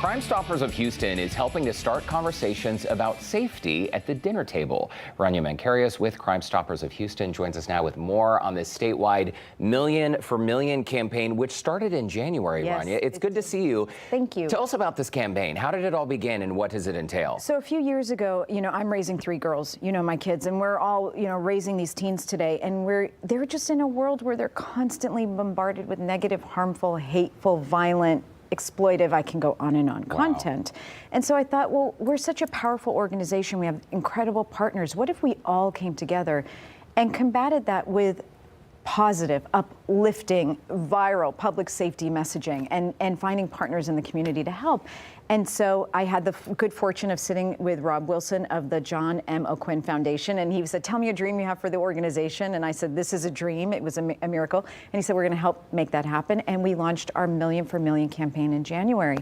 Crime Stoppers of Houston is helping to start conversations about safety at the dinner table. Rania Mancarius with Crime Stoppers of Houston joins us now with more on this statewide Million for Million campaign, which started in January. Yes, Rania, it's good to see you. Thank you. Tell us about this campaign. How did it all begin and what does it entail? So a few years ago, I'm raising 3 girls, my kids, and we're all, raising these teens today, and they're just in a world where they're constantly bombarded with negative, harmful, hateful, violent, exploitive, I can go on and on, content. And so I thought, well, we're such a powerful organization. We have incredible partners. What if we all came together and combated that with positive, uplifting, viral public safety messaging and finding partners in the community to help? And so I had the good fortune of sitting with Rob Wilson of the John M. O'Quinn Foundation, and he said, tell me a dream you have for the organization. And I said, this is a dream. It was a miracle. And he said, we're going to help make that happen. And we launched our Million for Million campaign in January.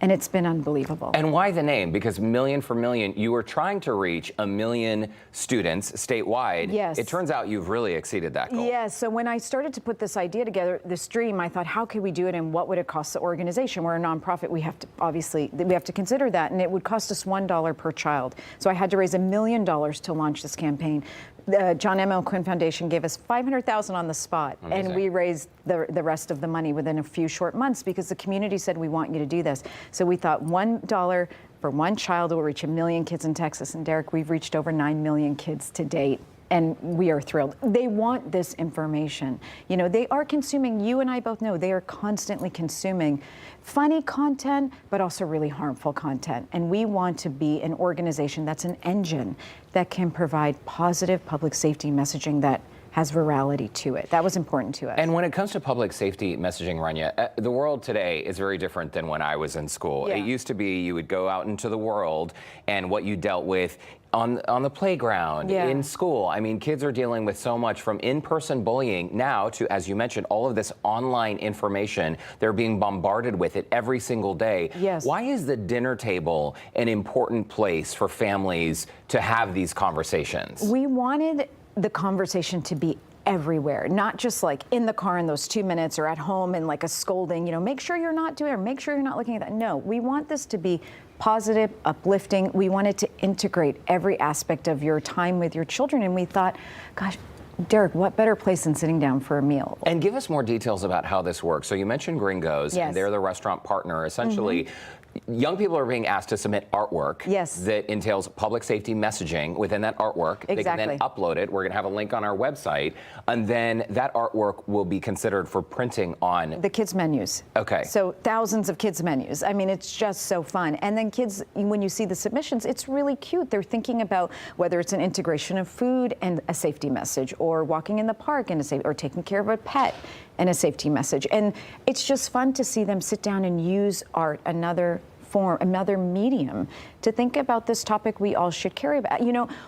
And it's been unbelievable. And why the name? Because Million for Million, you were trying to reach 1 million students statewide. Yes. It turns out you've really exceeded that goal. Yes. So when I started to put this idea together, this dream, I thought, how could we do it and what would it cost the organization? We're a nonprofit. We have to consider that. And it would cost us $1 per child. So I had to raise $1 million to launch this campaign. The John M. O'Quinn Foundation gave us $500,000 on the spot. Amazing. And we raised the rest of the money within a few short months because the community said, we want you to do this. So we thought $1 for one child will reach 1 million kids in Texas. And Derek, we've reached over 9 million kids to date. And we are thrilled. They want this information. They are consuming, you and I both know, they are constantly consuming funny content, but also really harmful content. And we want to be an organization that's an engine that can provide positive public safety messaging that has virality to it. That was important to us. And when it comes to public safety messaging, Rania, the world today is very different than when I was in school. Yeah. It used to be you would go out into the world and what you dealt with on the playground, in school. I mean, kids are dealing with so much from in-person bullying now to, as you mentioned, all of this online information. They're being bombarded with it every single day. Yes. Why is the dinner table an important place for families to have these conversations? We wanted the conversation to be everywhere, not just like in the car in those 2 minutes or at home in like a scolding, make sure you're not doing it, or make sure you're not looking at that. No, we want this to be positive, uplifting. We wanted to integrate every aspect of your time with your children. And we thought, gosh, Derek, what better place than sitting down for a meal? And give us more details about how this works. So you mentioned Gringo's, Yes. and they're the restaurant partner. Essentially, young people are being asked to submit artwork that entails public safety messaging within that artwork. Exactly. They can then upload it. We're going to have a link on our website. And then that artwork will be considered for printing on the kids' menus. Okay. So thousands of kids' menus. I mean, it's just so fun. And then kids, when you see the submissions, it's really cute. They're thinking about whether it's an integration of food and a safety message, or walking in the park and or taking care of a pet and a safety message. And it's just fun to see them sit down and use art, another form, another medium, to think about this topic we all should care about.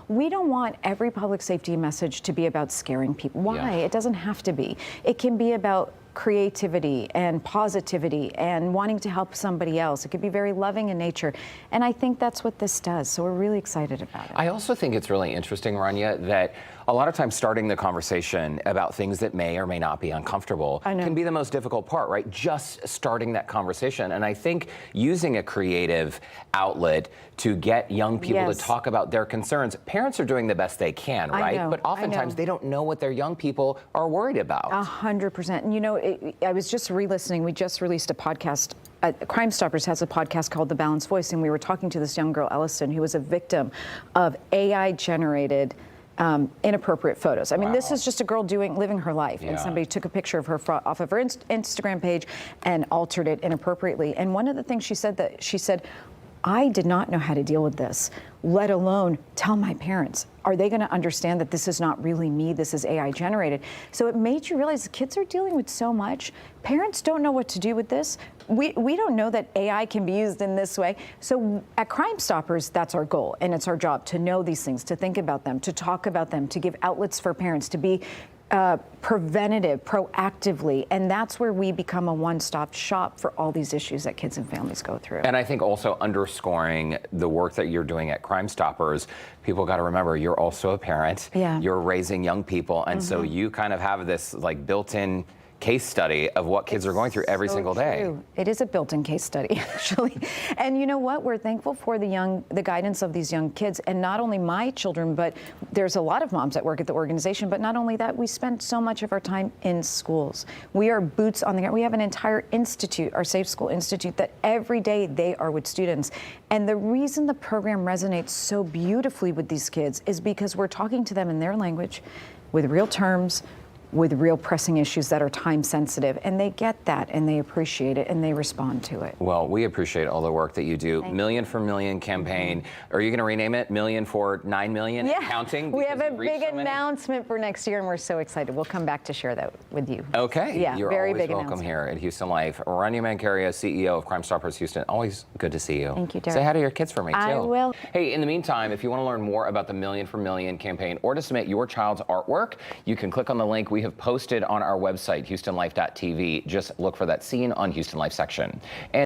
We don't want every public safety message to be about scaring people. Why? Yeah. It doesn't have to be. It can be about creativity and positivity and wanting to help somebody else. It could be very loving in nature. And I think that's what this does. So we're really excited about it. I also think it's really interesting, Rania, that a lot of times starting the conversation about things that may or may not be uncomfortable can be the most difficult part, right? Just starting that conversation. And I think using a creative outlet to get young people to talk about their concerns, parents are doing the best they can, right? But oftentimes they don't know what their young people are worried about. 100%. And I was just re-listening. We just released a podcast. Crime Stoppers has a podcast called The Balanced Voice, and we were talking to this young girl, Ellison, who was a victim of AI-generated inappropriate photos. I mean, this is just a girl living her life, and somebody took a picture of her off of her Instagram page and altered it inappropriately. And one of the things she said, I did not know how to deal with this, let alone tell my parents. Are they going to understand that this is not really me, this is AI generated? So it made you realize the kids are dealing with so much. Parents don't know what to do with this. We don't know that AI can be used in this way. So at Crime Stoppers, that's our goal, and it's our job to know these things, to think about them, to talk about them, to give outlets for parents, to be preventative, proactively, and that's where we become a one-stop shop for all these issues that kids and families go through. And I think also underscoring the work that you're doing at Crime Stoppers, people got to remember you're also a parent. Yeah. You're raising young people, and so you kind of have this like built-in case study of what kids are going through every single day. True. It is a built-in case study, actually. And you know what? We're thankful for the guidance of these young kids, and not only my children, but there's a lot of moms that work at the organization. But not only that, we spend so much of our time in schools. We are boots on the ground. We have an entire institute, our Safe School Institute, that every day they are with students. And the reason the program resonates so beautifully with these kids is because we're talking to them in their language, with real terms, with real pressing issues that are time sensitive, and they get that and they appreciate it and they respond to it. Well, we appreciate all the work that you do. Million for Million campaign. Are you going to rename it Million for 9 Million? Yeah, Counting? we have a big announcement for next year, and we're so excited. We'll come back to share that with you. Okay. Yeah, You're very always big welcome here at Houston Life. Rania Mancaria, CEO of Crime Stoppers Houston. Always good to see you. Thank you, Derek. Say hi to your kids for me, too. I will. Hey, in the meantime, if you want to learn more about the Million for Million campaign or to submit your child's artwork, you can click on the link we have posted on our website, HoustonLife.tv. Just look for that scene on Houston Life section. And